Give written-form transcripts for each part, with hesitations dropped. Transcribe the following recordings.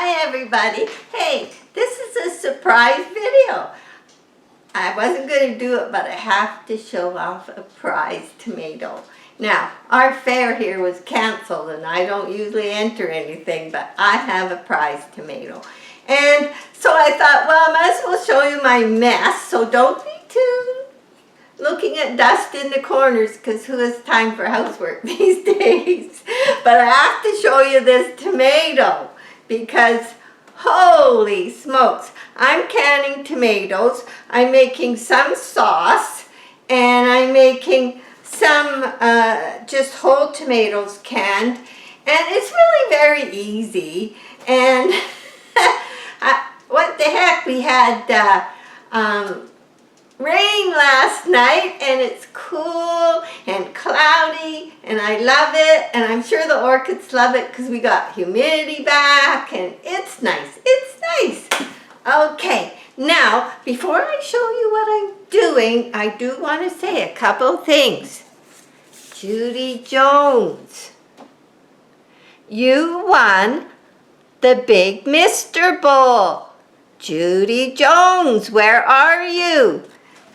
Hi everybody. Hey, this is a surprise video. I wasn't going to do it, but I have to show off a prize tomato. Now, our fair here was canceled and I don't usually enter anything, but I have a prize tomato. And so I thought, well, I might as well show you my mess, so don't be too looking at dust in the corners, because who has time for housework these days? But I have to show you this tomato because holy smokes, I'm canning tomatoes, I'm making some sauce, and I'm making some just whole tomatoes canned, and it's really very easy. And what the heck, we had rain last night and it's cool and cloudy and I love it, and I'm sure the orchids love it because we got humidity back and it's nice. It's nice. Okay, now before I show you what I'm doing, I do want to say a couple things. Judy Jones, you won the Big Mr. Bowl. Judy Jones, where are you?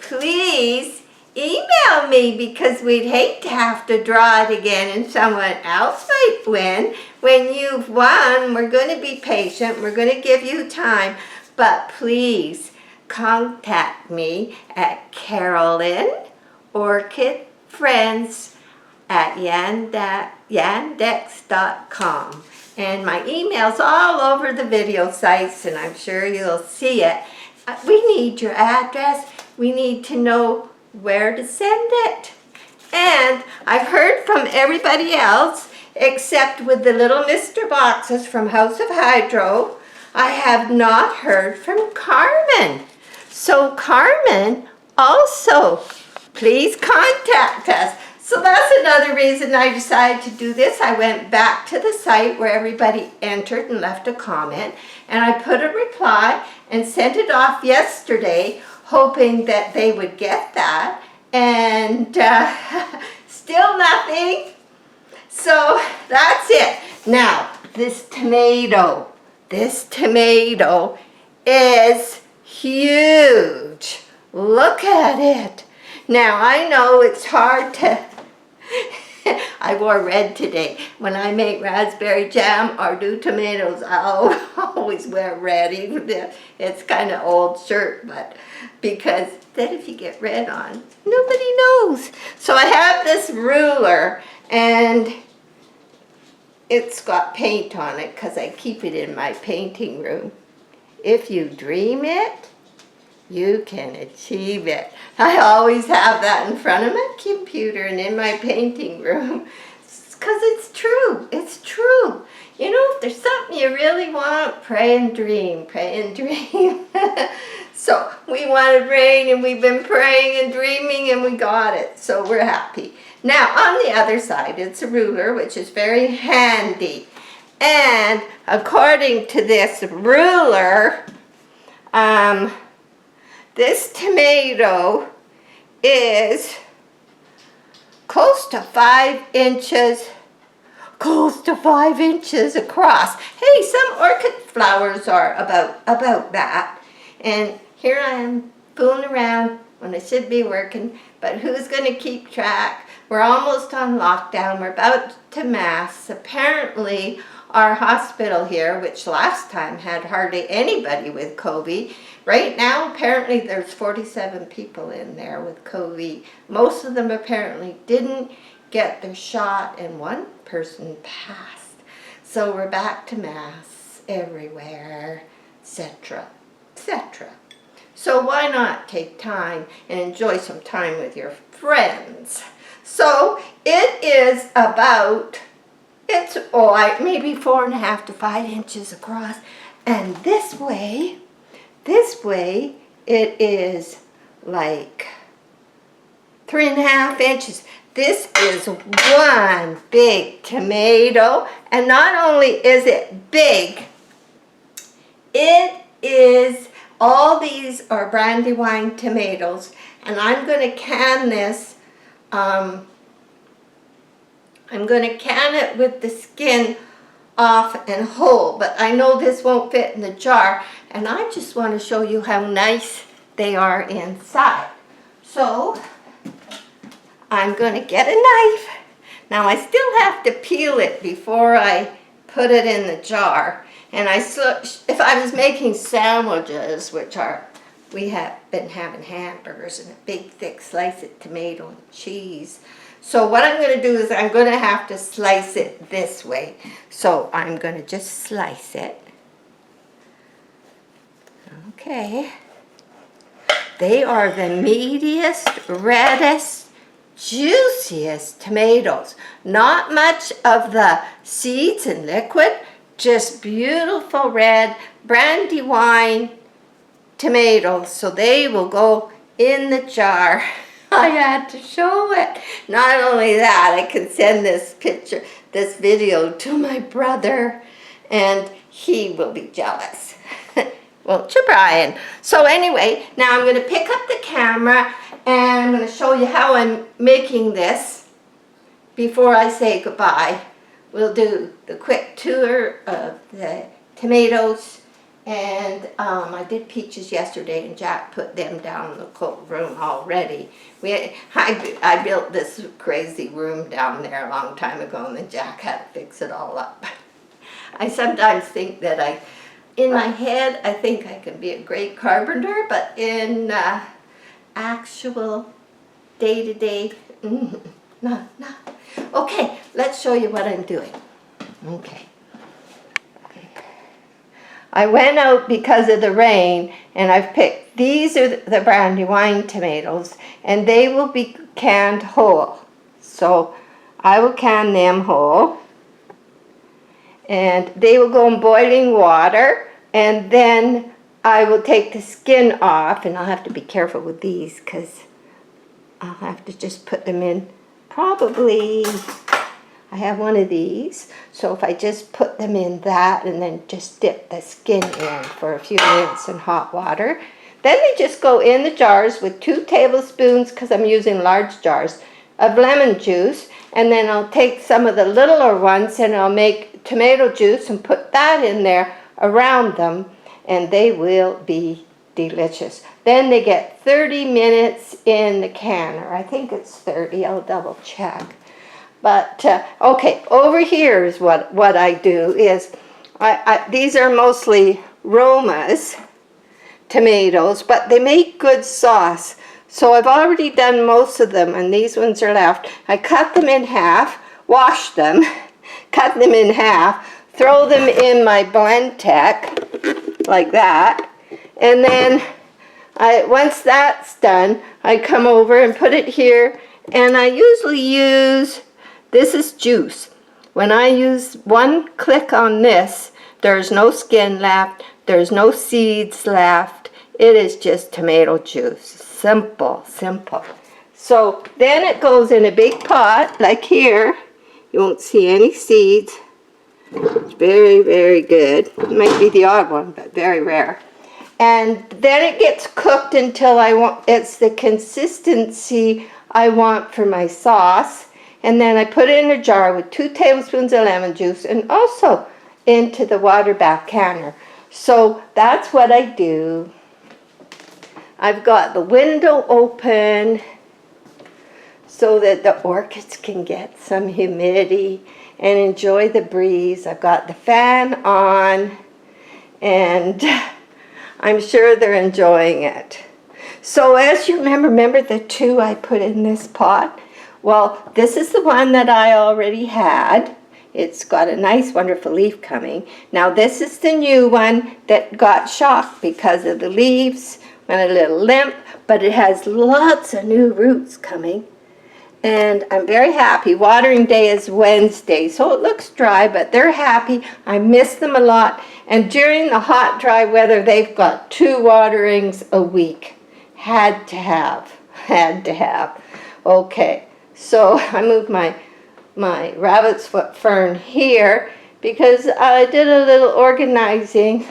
Please email me, because we'd hate to have to draw it again and someone else might win. When you've won, we're going to be patient. We're going to give you time. But please contact me at carolyn@yandex.com. And my email's all over the video sites, and I'm sure you'll see it. We need your address. We need to know where to send it. And I've heard from everybody else, except with the little Mr. Boxes from House of Hydro, I have not heard from Carmen. So Carmen, also, please contact us. So that's another reason I decided to do this. I went back to the site where everybody entered and left a comment, and I put a reply and sent it off yesterday, hoping that they would get that, and still nothing. So that's it. Now, this tomato is huge. Look at it. Now, I know it's hard to, I wore red today. When I make raspberry jam or do tomatoes, I'll always wear red, even if it's kind of old shirt, but because then if you get red on, nobody knows. So I have this ruler, and it's got paint on it because I keep it in my painting room. If you dream it, you can achieve it. I always have that in front of my computer and in my painting room, because it's true. It's true. You know, if there's something you really want, pray and dream. Pray and dream. So we wanted rain, and we've been praying and dreaming, and we got it. So we're happy. Now, on the other side, it's a ruler, which is very handy. And according to this ruler, this tomato is close to 5 inches across. Hey, some orchid flowers are about that. And here I am fooling around when I should be working, but who's going to keep track? We're almost on lockdown. We're about to mass. Apparently, our hospital here, which last time had hardly anybody with COVID, right now apparently there's 47 people in there with COVID. Most of them apparently didn't get their shot, and one person passed. So we're back to mass everywhere, etc., etc. So why not take time and enjoy some time with your friends? So it is about, it's maybe 4.5 to 5 inches across, and this way it is like 3.5 inches. This is one big tomato, and not only is it big, it is, all these are Brandywine tomatoes, and I'm going to can this. I'm going to can it with the skin off and whole, but I know this won't fit in the jar, and I just want to show you how nice they are inside. So I'm going to get a knife. Now I still have to peel it before I put it in the jar. And if I was making sandwiches, we have been having hamburgers and a big thick slice of tomato and cheese. So what I'm going to do is I'm going to have to slice it this way. So I'm going to just slice it. Okay. They are the meatiest, reddest, juiciest tomatoes. Not much of the seeds and liquid, just beautiful red brandy wine tomatoes. So they will go in the jar. I had to show it. Not only that, I can send this video to my brother, and he will be jealous. Won't you, Brian? So anyway, now I'm going to pick up the camera, and I'm going to show you how I'm making this before I say goodbye. We'll do the quick tour of the tomatoes. And I did peaches yesterday, and Jack put them down in the cold room already. I built this crazy room down there a long time ago, and then Jack had to fix it all up. I sometimes think that in my head, I think I can be a great carpenter, but in actual day-to-day, no. Okay, let's show you what I'm doing. Okay. I went out because of the rain, and I've picked, these are the brandy wine tomatoes, and they will be canned whole. So I will can them whole, and they will go in boiling water, and then I will take the skin off, and I'll have to be careful with these because I'll have to just put them in probably... I have one of these, so if I just put them in that and then just dip the skin in for a few minutes in hot water, then they just go in the jars with 2 tablespoons, because I'm using large jars, of lemon juice, and then I'll take some of the littler ones and I'll make tomato juice and put that in there around them, and they will be delicious. Then they get 30 minutes in the canner. I think it's 30, I'll double check. But, okay, over here is what I do is, these are mostly Roma's tomatoes, but they make good sauce. So I've already done most of them, and these ones are left. I cut them in half, wash them, cut them in half, throw them in my Blend-Tec, like that, and then once that's done, I come over and put it here, and I usually use... This is juice. When I use one click on this, there's no skin left, there's no seeds left. It is just tomato juice. Simple, simple. So then it goes in a big pot, like here. You won't see any seeds. It's very, very good. It might be the odd one, but very rare. And then it gets cooked until it's the consistency I want for my sauce. And then I put it in a jar with 2 tablespoons of lemon juice and also into the water bath canner. So that's what I do. I've got the window open so that the orchids can get some humidity and enjoy the breeze. I've got the fan on, and I'm sure they're enjoying it. So as you remember the 2 I put in this pot? Well, this is the one that I already had. It's got a nice, wonderful leaf coming. Now, this is the new one that got shocked because of the leaves. Went a little limp, but it has lots of new roots coming. And I'm very happy. Watering day is Wednesday, so it looks dry, but they're happy. I miss them a lot. And during the hot, dry weather, they've got 2 waterings a week. Had to have. Okay. So I moved my rabbit's foot fern here because I did a little organizing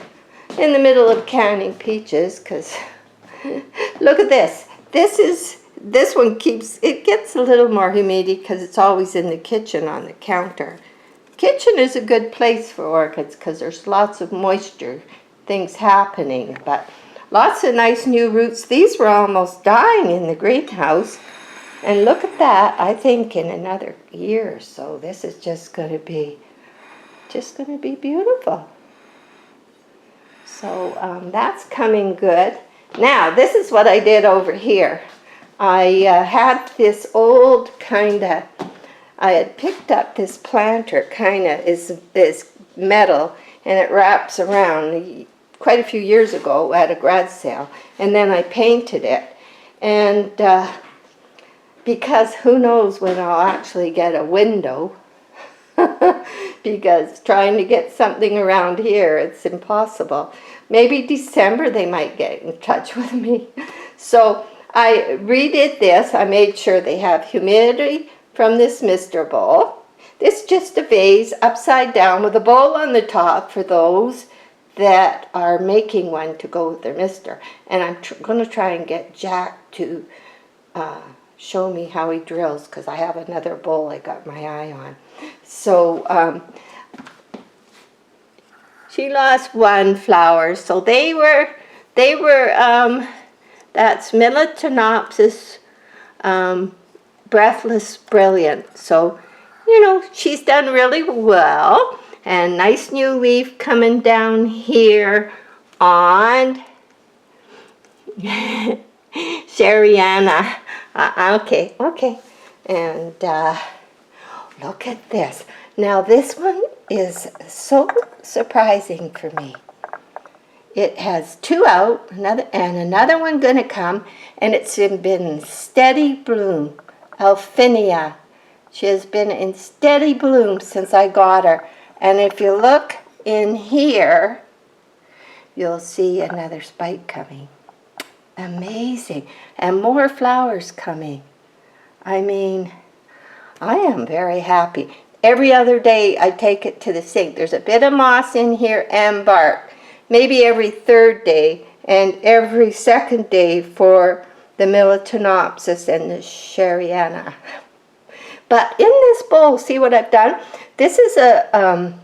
in the middle of canning peaches, because look at this. This one gets a little more humidity because it's always in the kitchen on the counter. kitchen is a good place for orchids because there's lots of moisture, things happening, but lots of nice new roots. These were almost dying in the greenhouse. And look at that. I think in another year or so, this is just going to be beautiful. So that's coming good. Now, this is what I did over here. I had this old I had picked up this planter, is metal, and it wraps around quite a few years ago at a garage sale. And then I painted it. And because who knows when I'll actually get a window, because trying to get something around here, it's impossible. Maybe December they might get in touch with me. So I redid this. I made sure they have humidity from this mister bowl. This is just a vase upside down with a bowl on the top for those that are making one to go with their mister. And I'm going to try and get Jack to show me how he drills, because I have another bowl I got my eye on. So she lost one flower, so they were that's Miletonopsis breathless brilliant. So she's done really well, and nice new leaf coming down here on Shariana. Okay. And look at this. Now this one is so surprising for me. It has two out, another one gonna come, and it's been in steady bloom. Alphinia. She has been in steady bloom since I got her. And if you look in here, you'll see another spike coming. Amazing. And more flowers coming. I mean, I am very happy. Every other day I take it to the sink. There's a bit of moss in here and bark. Maybe every third day and every second day for the Miletonopsis and the Shariana. But in this bowl, see what I've done? This is a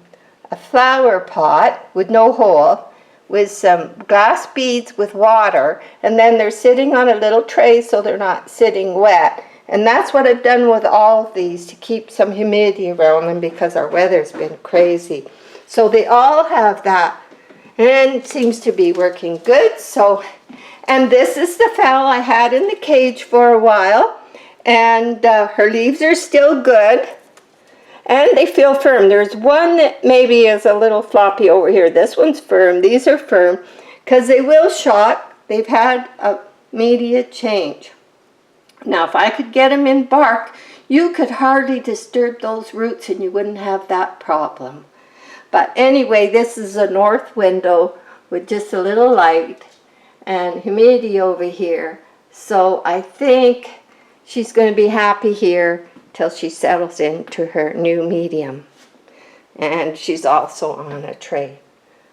flower pot with no hole, with some glass beads with water, and then they're sitting on a little tray so they're not sitting wet. And that's what I've done with all of these, to keep some humidity around them, because our weather's been crazy. So they all have that, and it seems to be working good. So, and this is the fowl I had in the cage for a while, and her leaves are still good. And they feel firm. There's one that maybe is a little floppy over here. This one's firm. These are firm because they will shock. They've had a media change. Now, if I could get them in bark, you could hardly disturb those roots and you wouldn't have that problem. But anyway, this is a north window with just a little light and humidity over here. So I think she's going to be happy here till she settles into her new medium. And she's also on a tray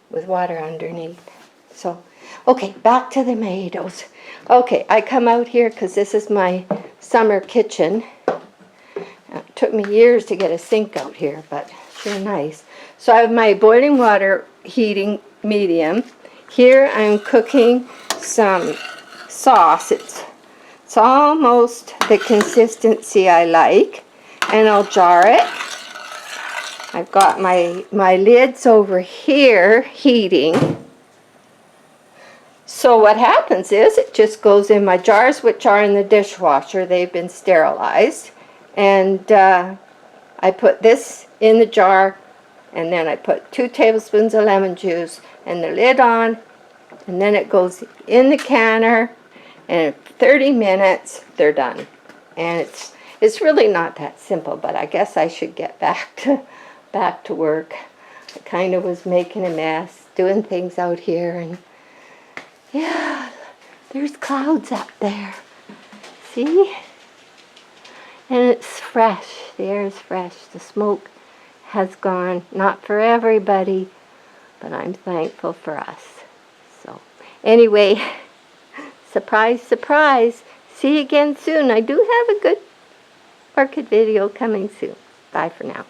with water underneath. So, okay, back to the tomatoes. Okay, I come out here because this is my summer kitchen. It took me years to get a sink out here, but sure nice. So I have my boiling water heating medium. Here I'm cooking some sauce. It's almost the consistency I like, and I'll jar it. I've got my lids over here heating. So what happens is it just goes in my jars, which are in the dishwasher. They've been sterilized. And I put this in the jar, and then I put 2 tablespoons of lemon juice and the lid on, and then it goes in the canner. And in 30 minutes, they're done. And it's really not that simple, but I guess I should get back to work. I kind of was making a mess, doing things out here, and yeah, there's clouds up there. See? And it's fresh. The air is fresh. The smoke has gone. Not for everybody, but I'm thankful for us. So, anyway, surprise, surprise. See you again soon. I do have a good orchid video coming soon. Bye for now.